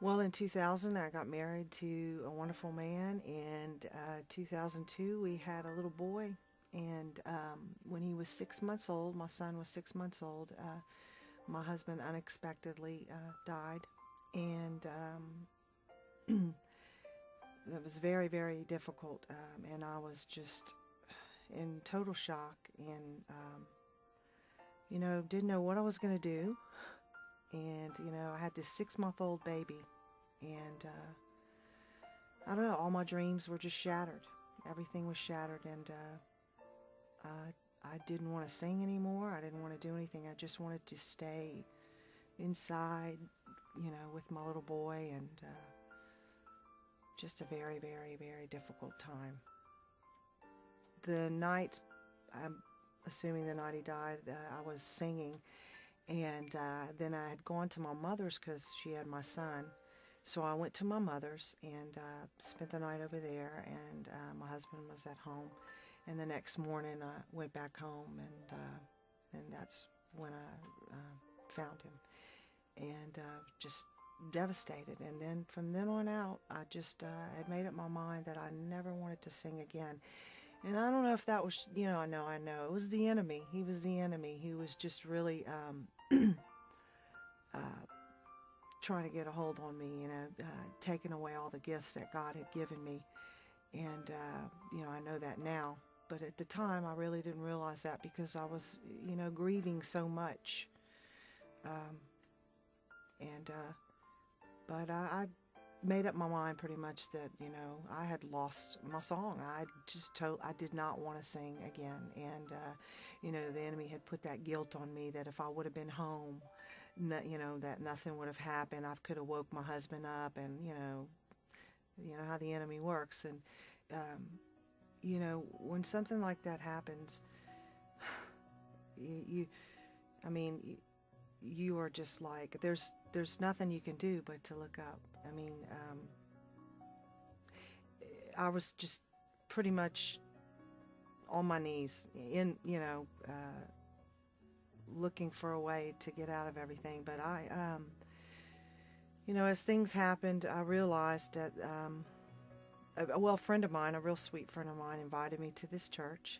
Well, in 2000, I got married to a wonderful man, and 2002, we had a little boy. And when he was 6 months old, my son was 6 months old, my husband unexpectedly died. And it was very, very difficult. And I was just in total shock and, didn't know what I was going to do. And, I had this 6 month old baby. And I don't know, all my dreams were just shattered. Everything was shattered, and I didn't want to sing anymore. I didn't want to do anything. I just wanted to stay inside, with my little boy, and just a very, very, very difficult time. The night, I'm assuming the night he died, I was singing, and then I had gone to my mother's because she had my son. So I went to my mother's and spent the night over there, and my husband was at home. And the next morning I went back home, and that's when I found him, and just devastated. And then from then on out, I just had made up my mind that I never wanted to sing again. And I don't know if that was, I know, it was the enemy. He was the enemy. He was just really uh, trying to get a hold on me, taking away all the gifts that God had given me. And, I know that now. But at the time, I really didn't realize that because I was, grieving so much. Um, and, but I made up my mind pretty much that, I had lost my song. I did not want to sing again. And, the enemy had put that guilt on me that if I would have been home, that nothing would have happened. I could have woke my husband up, and how the enemy works. And when something like that happens, you I mean, you are just like there's nothing you can do but to look up. I mean, I was just pretty much on my knees looking for a way to get out of everything. But as things happened, I realized that, a friend of mine, a real sweet friend of mine, invited me to this church,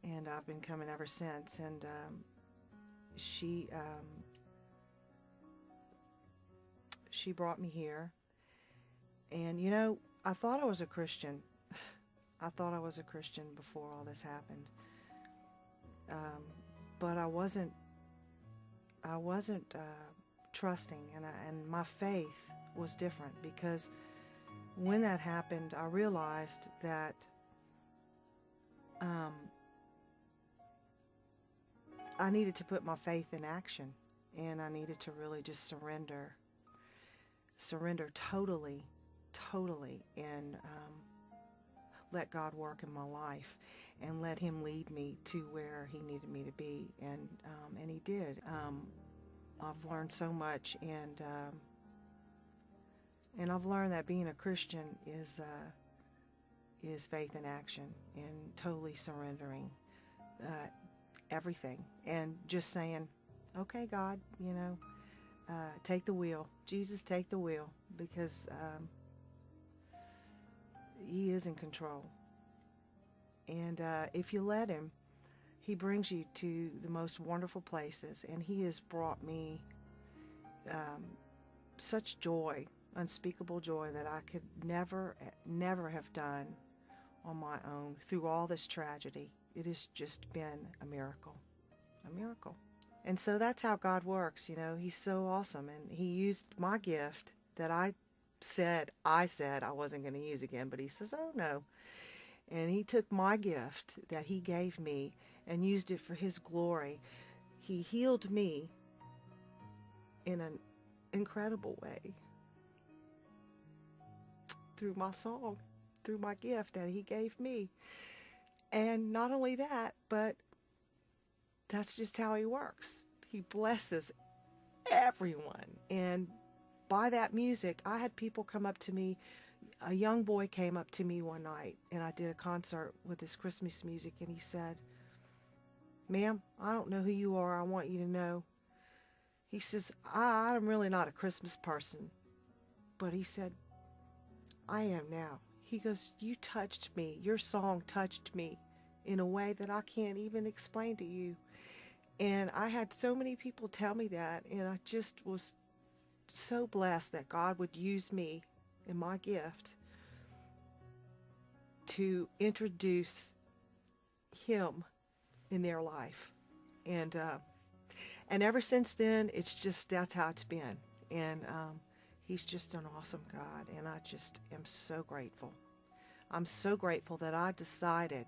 and I've been coming ever since. And she brought me here, and I thought I was a Christian. I thought I was a Christian before all this happened, but I wasn't. I wasn't trusting, and my faith was different, because when that happened, I realized that I needed to put my faith in action, and I needed to really just surrender totally, and let God work in my life, and let Him lead me to where He needed me to be, and He did. I've learned so much, and I've learned that being a Christian is faith in action, and totally surrendering everything, and just saying, "Okay, God, take the wheel. Jesus, take the wheel," because He is in control. And if you let Him, He brings you to the most wonderful places. And He has brought me such joy, unspeakable joy, that I could never have done on my own through all this tragedy. It has just been a miracle. A miracle. And so that's how God works, He's so awesome. And He used my gift that I said I wasn't going to use again, but He says, "Oh, no." And He took my gift that He gave me and used it for His glory. He healed me in an incredible way through my song, through my gift that He gave me. And not only that, but that's just how He works. He blesses everyone. And by that music, I had people come up to me. A young boy came up to me one night, and I did a concert with his Christmas music, and he said, "Ma'am, I don't know who you are. I want you to know." He says, I'm really not a Christmas person. But he said, I am now. He goes, you touched me. Your song touched me in a way that I can't even explain to you. And I had so many people tell me that, and I just was so blessed that God would use me and my gift to introduce him in their life. And ever since then, it's just, that's how it's been. And he's just an awesome God, and I just am so grateful. I'm so grateful that I decided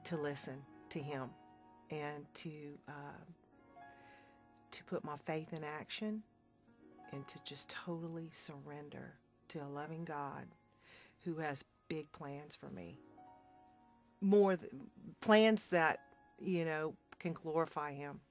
to listen to him and to put my faith in action and to just totally surrender to a loving God who has big plans for me. Plans that, can glorify him.